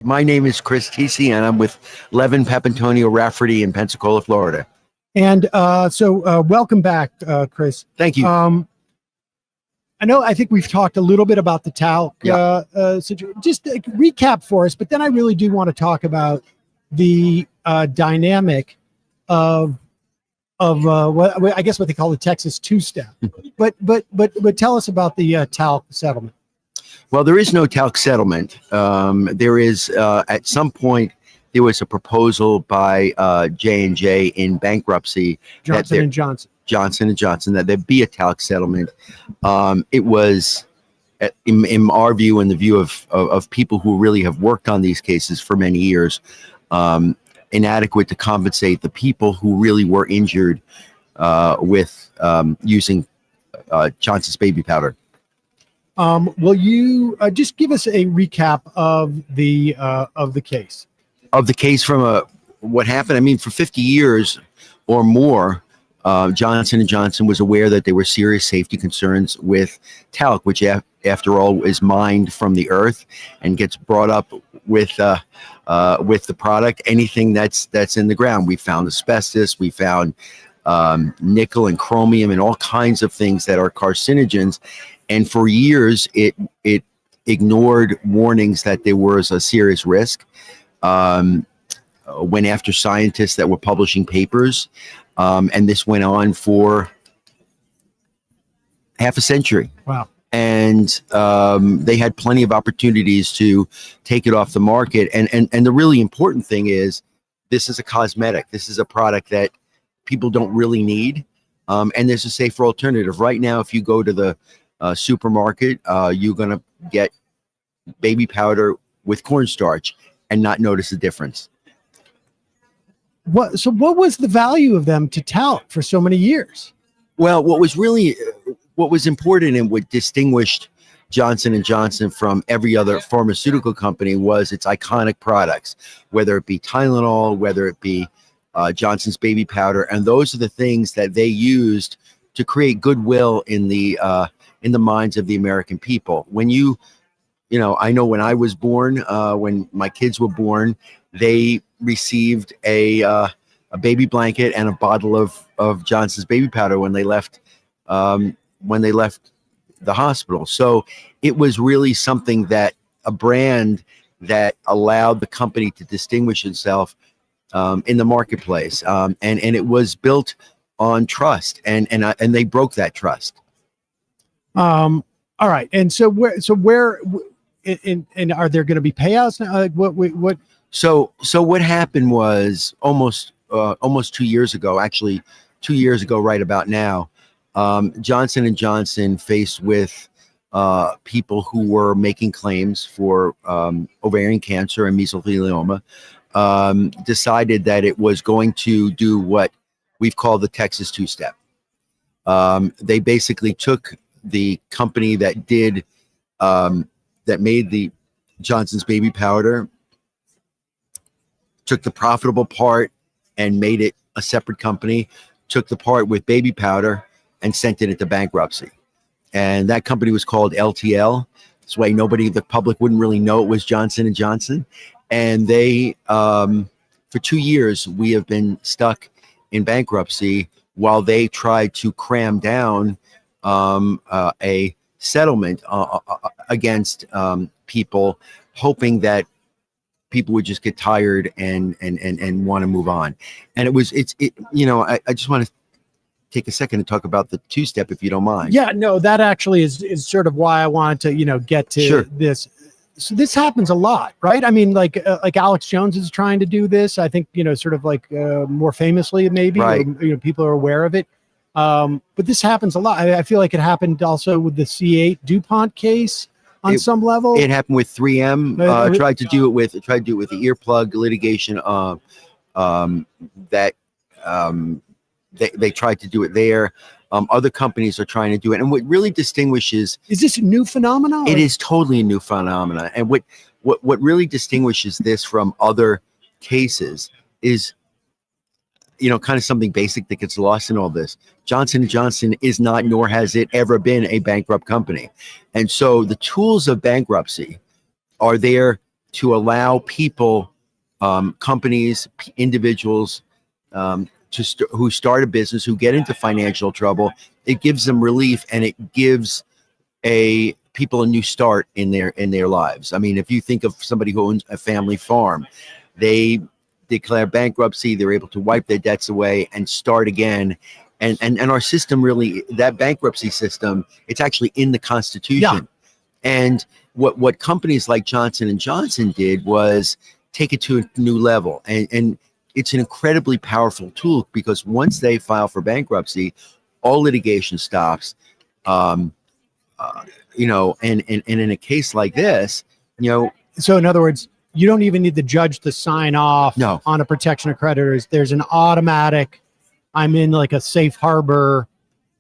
My name is Chris Tisi, and I'm with Levin Papantonio Rafferty in Pensacola, Florida. And welcome back, Chris. Thank you. I think we've talked a little bit about the talc situation. Just recap for us, but then I really do want to talk about the dynamic of what I guess what they call the Texas two-step. but tell us about the talc settlement. Well, there is no talc settlement. There is at some point there was a proposal by J&J in bankruptcy, Johnson & Johnson, that there be a talc settlement. It was, in our view and the view of people who really have worked on these cases for many years, inadequate to compensate the people who really were injured with using Johnson's baby powder. Will you just give us a recap of the case? Of the case from what happened? I mean, for 50 years or more, Johnson & Johnson was aware that there were serious safety concerns with talc, which after all is mined from the earth and gets brought up with the product. Anything that's in the ground. We found asbestos, we found nickel and chromium and all kinds of things that are carcinogens. And for years, it ignored warnings that there was a serious risk. Went after scientists that were publishing papers, and this went on for half a century. Wow. And they had plenty of opportunities to take it off the market. And the really important thing is, this is a cosmetic. This is a product that people don't really need. And there's a safer alternative. Right now, if you go to the supermarket, you're going to get baby powder with cornstarch and not notice the difference. So what was the value of them to talc for so many years? Well, what was important and what distinguished Johnson & Johnson from every other pharmaceutical company was its iconic products, whether it be Tylenol, whether it be Johnson's baby powder. And those are the things that they used to create goodwill in the minds of the American people. When I know when I was born, when my kids were born, they received a baby blanket and a bottle of Johnson's baby powder when they left the hospital. So it was really something that a brand that allowed the company to distinguish itself in the marketplace, and it was built on trust, and they broke that trust. All right. And so where and are there going to be payouts now? Like what? So what happened was almost 2 years ago, actually 2 years ago, right about now, Johnson & Johnson, faced with people who were making claims for ovarian cancer and mesothelioma, decided that it was going to do what we've called the Texas two-step. They basically took the company that made the Johnson's baby powder, took the profitable part and made it a separate company, took the part with baby powder and sent it into bankruptcy. And that company was called LTL. This way the public wouldn't really know it was Johnson & Johnson. And they, for 2 years, we have been stuck in bankruptcy while they tried to cram down a settlement against people, hoping that people would just get tired and want to move on. And I just want to take a second to talk about the two-step, if you don't mind. Yeah, no, that actually is sort of why I wanted to, get to this. So this happens a lot, right? I mean, like Alex Jones is trying to do this. I think, sort of like more famously, maybe, right. Or, people are aware of it. But this happens a lot. I feel like it happened also with the C8 DuPont case on some level. It happened with 3M. Tried to do it with the earplug litigation. They tried to do it there. Other companies are trying to do it. And what really distinguishes... Is this a new phenomenon? It is totally a new phenomenon. And what really distinguishes this from other cases is, kind of something basic that gets lost in all this. Johnson & Johnson is not, nor has it ever been, a bankrupt company. And so the tools of bankruptcy are there to allow people, companies, individuals, who start a business, who get into financial trouble. It gives them relief, and it gives people a new start in their lives. I mean, if you think of somebody who owns a family farm, they declare bankruptcy, they're able to wipe their debts away and start again. And our system, really, that bankruptcy system, it's actually in the Constitution. Yeah. And what companies like Johnson & Johnson did was take it to a new level. And it's an incredibly powerful tool, because once they file for bankruptcy, all litigation stops. And in a case like this, So in other words, you don't even need the judge to sign off No. on a protection of creditors. There's an automatic, I'm in like a safe harbor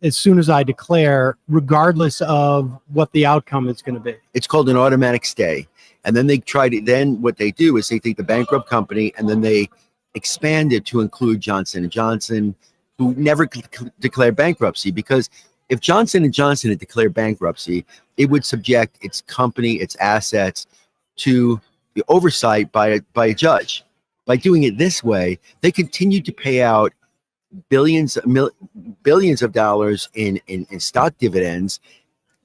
as soon as I declare, regardless of what the outcome is going to be. it's called an automatic stay. And then then what they do is they take the bankrupt company and then they expand it to include Johnson & Johnson, who never declared bankruptcy, because if Johnson & Johnson had declared bankruptcy, it would subject its company, its assets, to the oversight by a judge. By doing it this way, they continue to pay out billions of dollars in stock dividends,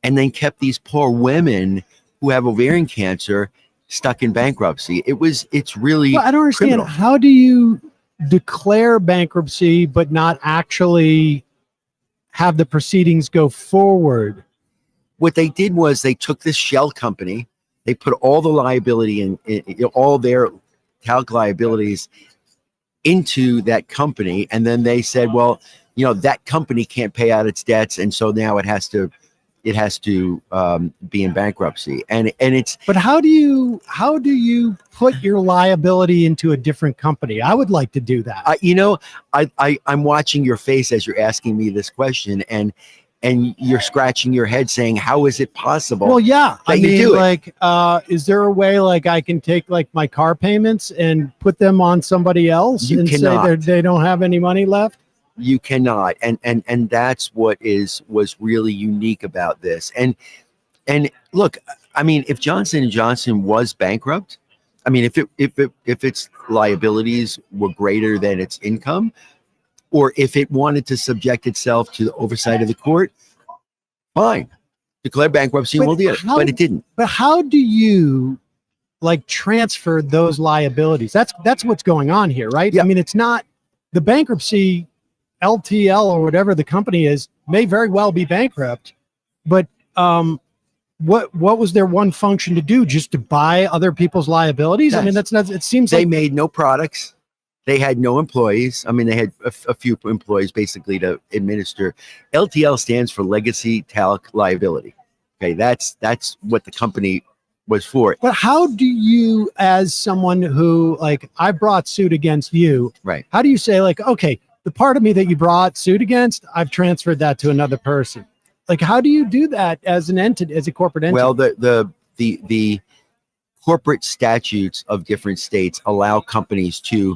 and then kept these poor women who have ovarian cancer stuck in bankruptcy. It's really Well, I don't understand. criminal. How do you declare bankruptcy but not actually have the proceedings go forward? What they did was they took this shell company, they put all the liability in all their talc liabilities into that company, and then they said, well, that company can't pay out its debts, and so now it has to be in bankruptcy. And it's But how do you put your liability into a different company? I would like to do that. I'm watching your face as you're asking me this question, and you're scratching your head saying, how is it possible? Well, yeah. that I you mean, do it? like, is there a way like I can take like my car payments and put them on somebody else You and cannot. say they don't have any money left? You cannot, and that's what was really unique about this. And look, I mean, if Johnson & Johnson was bankrupt, I mean, if its liabilities were greater than its income, or if it wanted to subject itself to the oversight of the court, fine, declare bankruptcy and But we'll do it. how- But it didn't. But how do you like transfer those liabilities? That's what's going on here, right? Yeah. I mean, it's not the bankruptcy. LTL or whatever the company is may very well be bankrupt, but what was their one function to do? Just to buy other people's liabilities? I Yes. mean, that's not. It seems They like made no products. They had no employees. I mean, they had a few employees basically to administer. LTL stands for Legacy Talc Liability. Okay, that's what the company was for. But how do you, as someone who like I brought suit against you, Right. how do you say like, okay, the part of me that you brought suit against, I've transferred that to another person? Like, how do you do that as an entity, as a corporate entity? Well, the corporate statutes of different states allow companies to,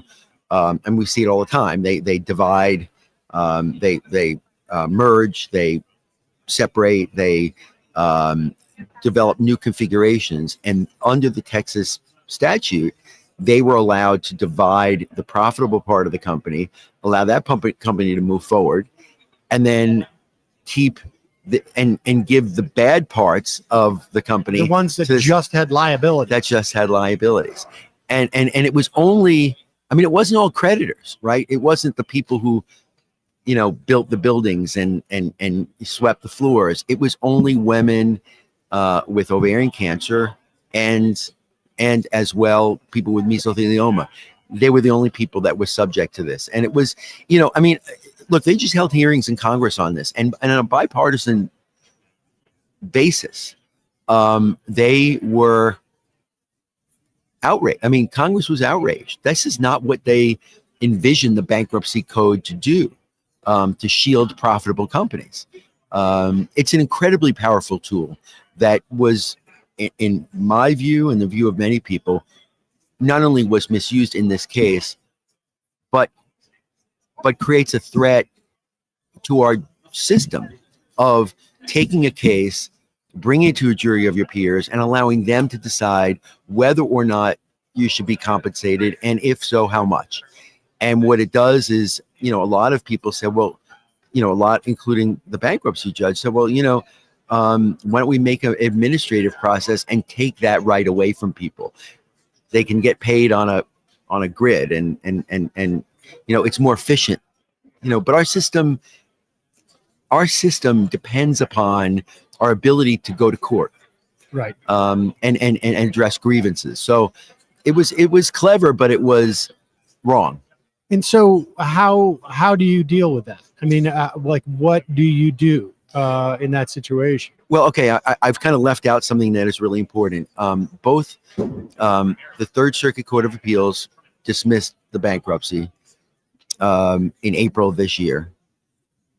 and we see it all the time. They divide, they merge, they separate, they develop new configurations, and under the Texas statute, they were allowed to divide the profitable part of the company, allow that company to move forward, and then keep and give the bad parts of the company, the ones that to- just had liability. that just had liabilities. And it was only, I mean, it wasn't all creditors, right? It wasn't the people who, built the buildings and swept the floors. It was only women with ovarian cancer and as well people with mesothelioma. They were the only people that were subject to this. And it was, I mean, look, they just held hearings in Congress on this, and on a bipartisan basis, they were outraged. I mean, Congress was outraged. This is not what they envisioned the bankruptcy code to do, to shield profitable companies. It's an incredibly powerful tool that was, in my view and the view of many people, not only was misused in this case, but creates a threat to our system of taking a case bringing it to a jury of your peers and allowing them to decide whether or not you should be compensated, and if so, how much. And what it does is, a lot of people say, well, a lot, including the bankruptcy judge, said, well, why don't we make an administrative process and take that right away from people? They can get paid on a grid, and it's more efficient. But our system depends upon our ability to go to court, Right. And address grievances. So it was clever, but it was wrong. And so how do you deal with that? I mean, like, what do you do in that situation? Well, okay, I've kind of left out something that is really important. Both the Third Circuit Court of Appeals dismissed the bankruptcy in April of this year.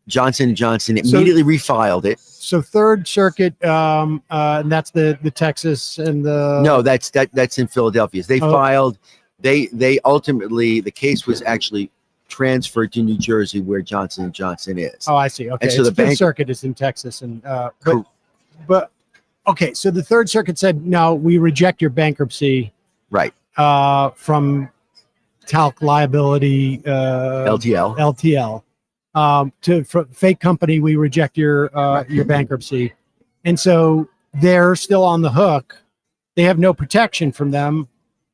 Johnson & Johnson immediately refiled it. So Third Circuit, and that's the Texas and the... No, that's in Philadelphia. They filed. They ultimately, the case was actually transferred to New Jersey, where Johnson & Johnson is. Oh, I see. Okay, and so the Fifth Circuit is in Texas, and but okay. So the Third Circuit said, no, we reject your bankruptcy. Right. From talc liability, LTL. To fake company, we reject your bankruptcy, and so they're still on the hook. They have no protection from them,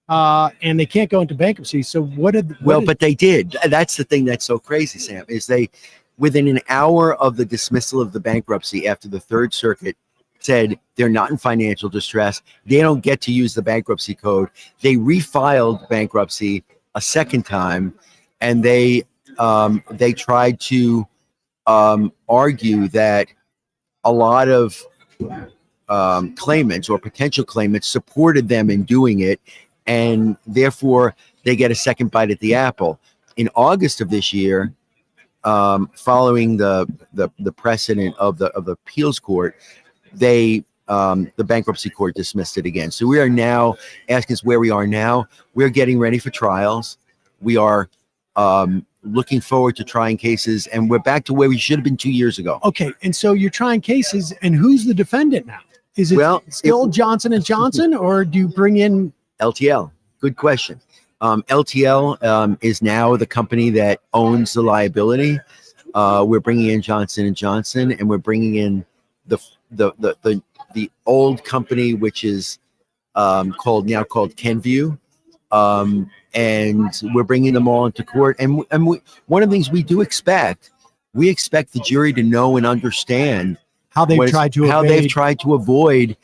and they can't go into bankruptcy. So but they did. That's the thing that's so crazy, Sam, is they, within an hour of the dismissal of the bankruptcy, after the Third Circuit said they're not in financial distress, they don't get to use the bankruptcy code, they refiled bankruptcy a second time, and they tried to argue that a lot of claimants or potential claimants supported them in doing it, and therefore they get a second bite at the apple. In August of this year, following the precedent of the appeals court, the bankruptcy court dismissed it again. So we are now asking us where we are now. We're getting ready for trials. We are looking forward to trying cases, and we're back to where we should have been 2 years ago. Okay, and so you're trying cases, and who's the defendant now? Is it still Johnson & Johnson, or do you bring in LTL? Good question. LTL is now the company that owns the liability. We're bringing in Johnson & Johnson, and we're bringing in the old company, which is called Kenview. And we're bringing them all into court. And one of the things we expect the jury to know and understand how they've tried to avoid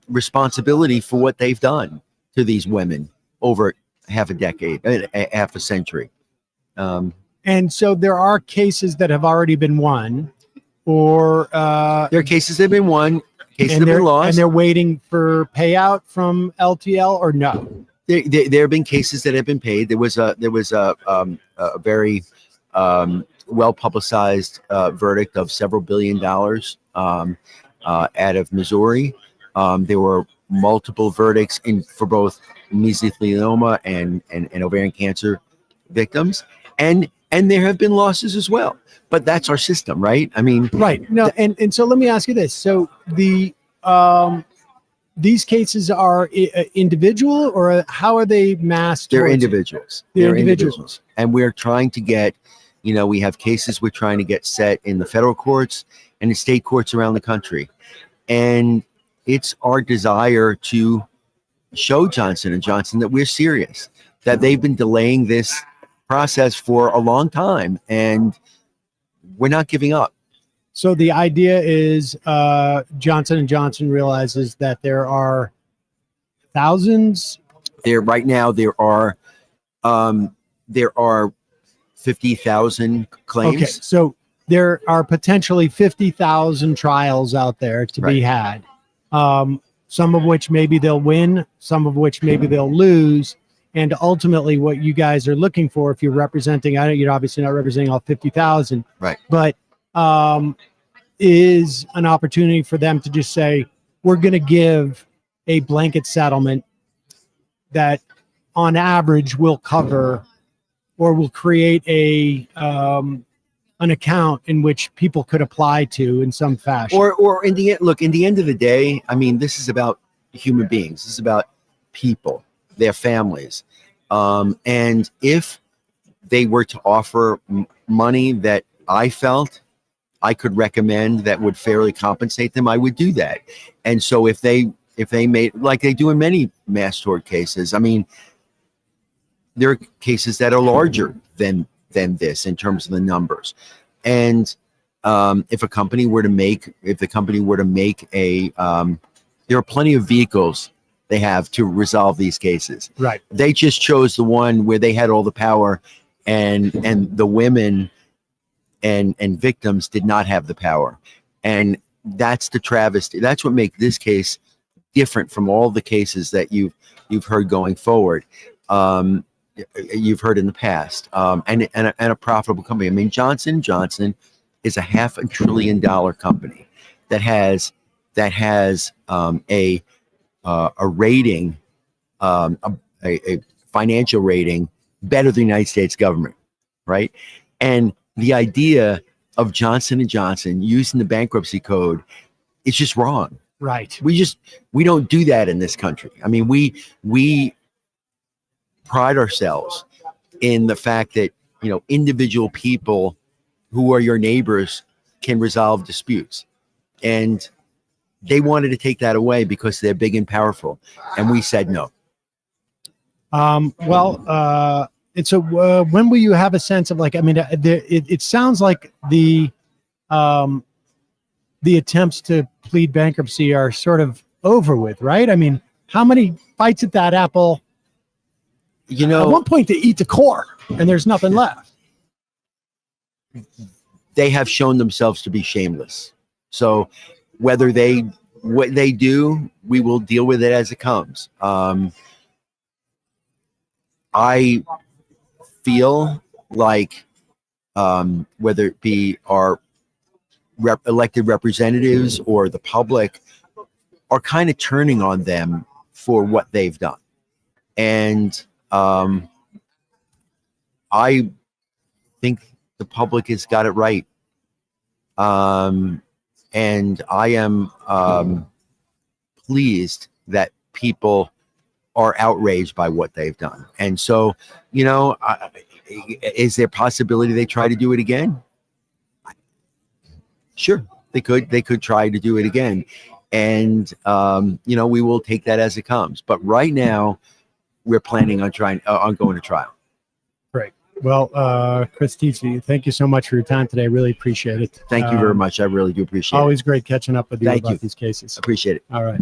responsibility for what they've done to these women over half a decade, half a century. And so there are cases that have already been won, or there are cases that have been won, cases that have been lost, and they're waiting for payout from LTL, or no? There have been cases that have been paid. There was a very well publicized verdict of several $billion out of Missouri. There were multiple verdicts for both mesothelioma and ovarian cancer victims, and there have been losses as well. But that's our system, right? I mean, right. No, and so let me ask you this. So these cases are individual, or how are they massed? They're individuals. They're individuals. And we're trying to get, we have cases we're trying to get set in the federal courts and the state courts around the country. And it's our desire to show Johnson & Johnson that we're serious, that they've been delaying this process for a long time, and we're not giving up. So the idea is Johnson & Johnson realizes that there are thousands. Right now there are 50,000 claims. Okay, so there are potentially 50,000 trials out there to be had. Some of which maybe they'll win, some of which maybe they'll lose. And ultimately what you guys are looking for, if you're representing, you're obviously not representing all 50,000, right? But is an opportunity for them to just say, we're going to give a blanket settlement that on average will cover, or will create a an account in which people could apply to in some fashion. Or in the end, look, in the end of the day, I mean, this is about human beings. This is about people, their families. And if they were to offer money that I felt I could recommend that would fairly compensate them, I would do that. And so if they made, like they do in many mass tort cases, I mean, there are cases that are larger than this in terms of the numbers. And if the company were to make a, there are plenty of vehicles they have to resolve these cases. Right. They just chose the one where they had all the power, and the women and victims did not have the power. And that's the travesty. That's what makes this case different from all the cases that you've heard going forward. You've heard in the past, and a profitable company. I mean, Johnson & Johnson is a $500 billion company that has a rating, a financial rating better than the United States government, right? And the idea of Johnson & Johnson using the bankruptcy code is just wrong. Right. We don't do that in this country. I mean, we pride ourselves in the fact that, you know, individual people who are your neighbors can resolve disputes. And they wanted to take that away because they're big and powerful. And we said no. And so when will you have a sense of, like, I mean, it sounds like the attempts to plead bankruptcy are sort of over with, right? I mean, how many bites at that apple? You know, at one point they eat the core and there's nothing left. They have shown themselves to be shameless. So what they do, we will deal with it as it comes. I feel like whether it be our elected representatives or the public are kind of turning on them for what they've done. And I think the public has got it right. And I am pleased that people are outraged by what they've done. And so, you know, is there a possibility they try to do it again? Sure, they could try to do it again. And, you know, we will take that as it comes. But right now, we're planning on going to trial. Great. Well, Chris Tisi, thank you so much for your time today. I really appreciate it. Thank you very much. I really do appreciate it. Always great catching up with you about these cases. Appreciate it. All right.